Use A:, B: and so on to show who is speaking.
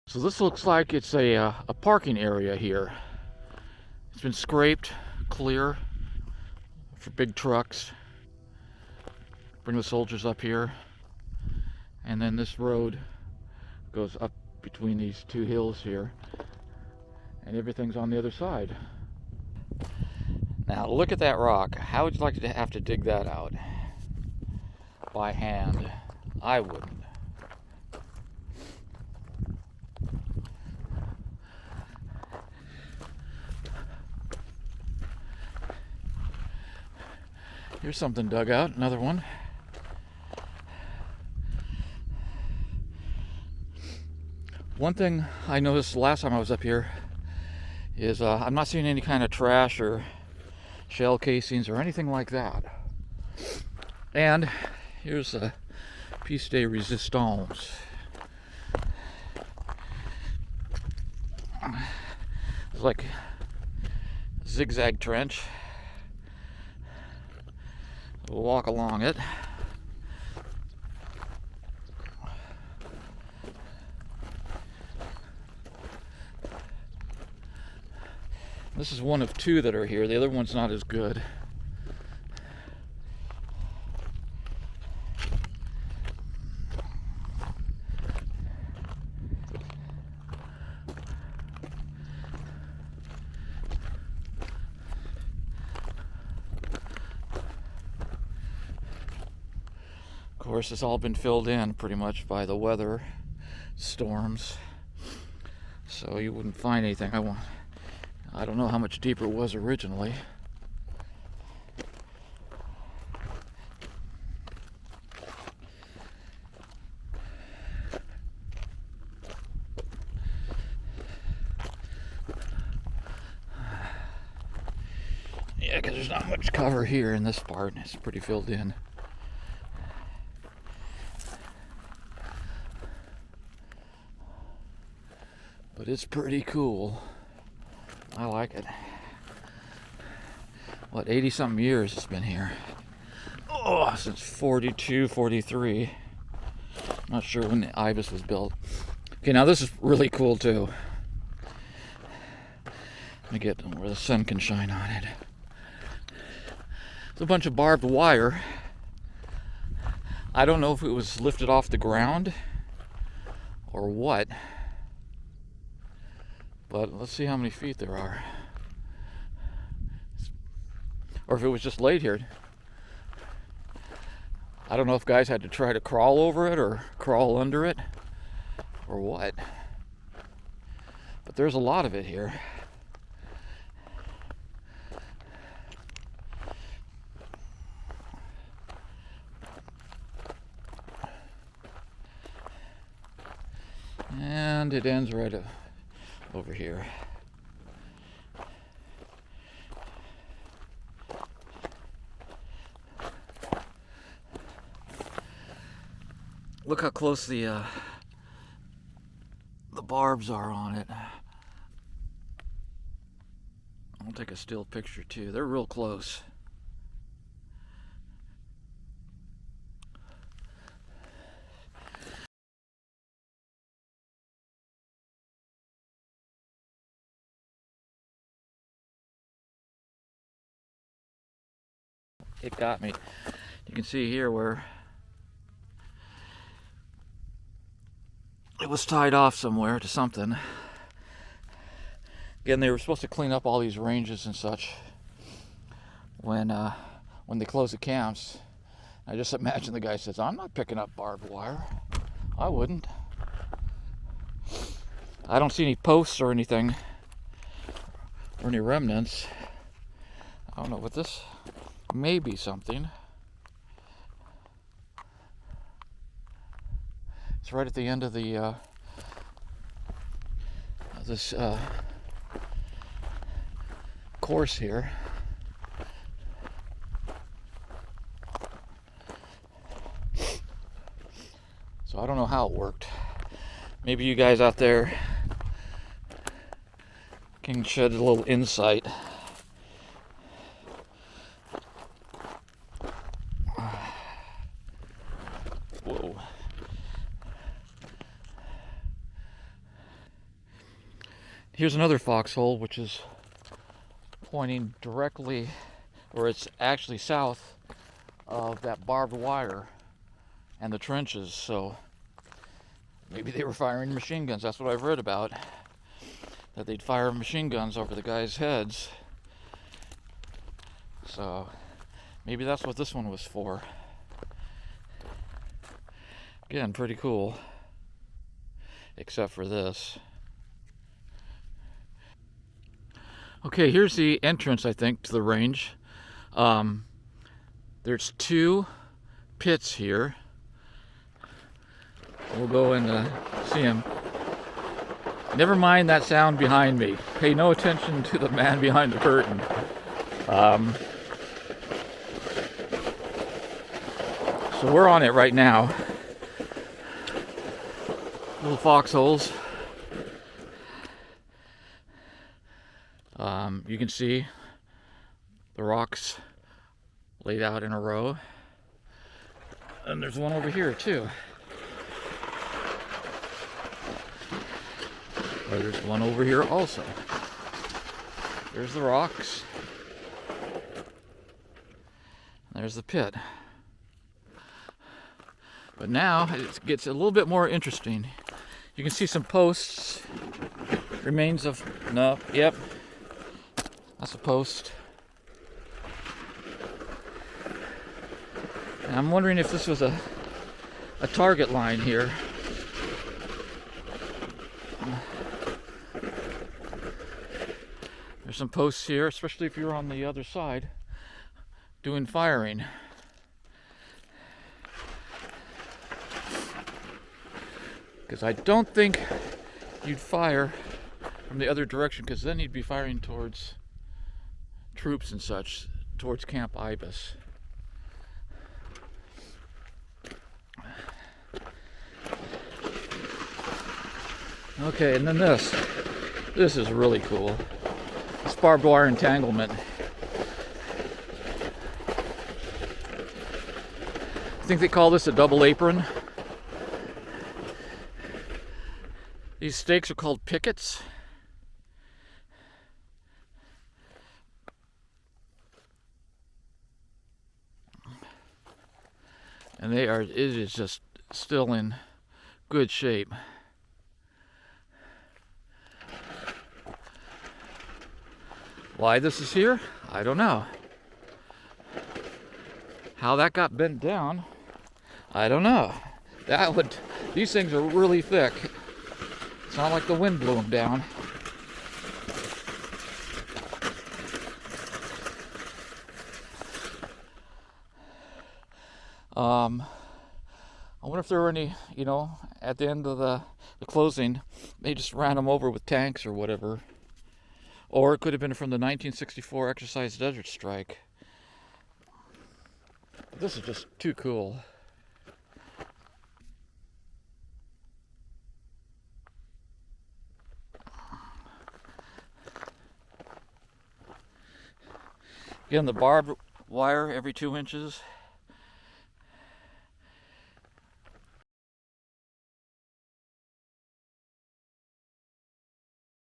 A: So this looks like it's a parking area here. It's been scraped clear for big trucks. Bring the soldiers up here. And then this road goes up between these two hills here. And everything's on the other side. Now look at that rock. How would you like to have to dig that out? By hand. I wouldn't. Here's something dug out, another one. One thing I noticed last time I was up here is I'm not seeing any kind of trash or shell casings or anything like that. And here's a piece de resistance. It's like a zigzag trench. We'll walk along it. This is one of two that are here. The other one's not as good. Of course, it's all been filled in pretty much by the weather, storms, so you wouldn't find anything. I don't know how much deeper it was originally. Yeah, because there's not much cover here in this part. It's pretty filled in. But it's pretty cool. I like it. What, 80-something years it's been here. Oh, since 42, 43. Not sure when the Ibis was built. Okay, now this is really cool too. Let me get where the sun can shine on it. It's a bunch of barbed wire. I don't know if it was lifted off the ground or what. But let's see how many feet there are. Or if it was just laid here. I don't know if guys had to try to crawl over it or crawl under it or what. But there's a lot of it here. And it ends right over here. Look how close the barbs are on it. I'll take a still picture too. They're real close. It got me. You can see here where it was tied off somewhere to something. Again, they were supposed to clean up all these ranges and such when they closed the camps. I just imagine the guy says, "I'm not picking up barbed wire." I wouldn't. I don't see any posts or anything or any remnants. I don't know what this may be something. It's right at the end of the this course here. So I don't know how it worked. Maybe you guys out there can shed a little insight. Whoa. here's another foxhole, which is pointing directly, or it's actually south of that barbed wire and the trenches. So maybe they were firing machine guns. That's what I've read about, that they'd fire machine guns over the guys' heads. So maybe that's what this one was for. Again, pretty cool, except for this. Okay, here's the entrance, I think, to the range. There's 2 pits here. We'll go and see them. Never mind that sound behind me. Pay no attention to the man behind the curtain. So we're on it right now. Little foxholes. You can see the rocks laid out in a row. And there's one over here too. Or there's one over here also. There's the rocks. There's the pit. But now it gets a little bit more interesting. You can see some posts. Remains of, no, yep. That's a post. And I'm wondering if this was a target line here. There's some posts here, especially if you're on the other side doing firing. Because I don't think you'd fire from the other direction, because then you'd be firing towards troops and such, towards Camp Ibis. Okay, and then this is really cool. This barbed wire entanglement. I think they call this a double apron. These stakes are called pickets. And it is just still in good shape. Why this is here, I don't know. How that got bent down, I don't know. These things are really thick. It's not like the wind blew them down. I wonder if there were any, at the end of the closing, they just ran them over with tanks or whatever. Or it could have been from the 1964 Exercise Desert Strike. This is just too cool. Again, the barbed wire every 2 inches.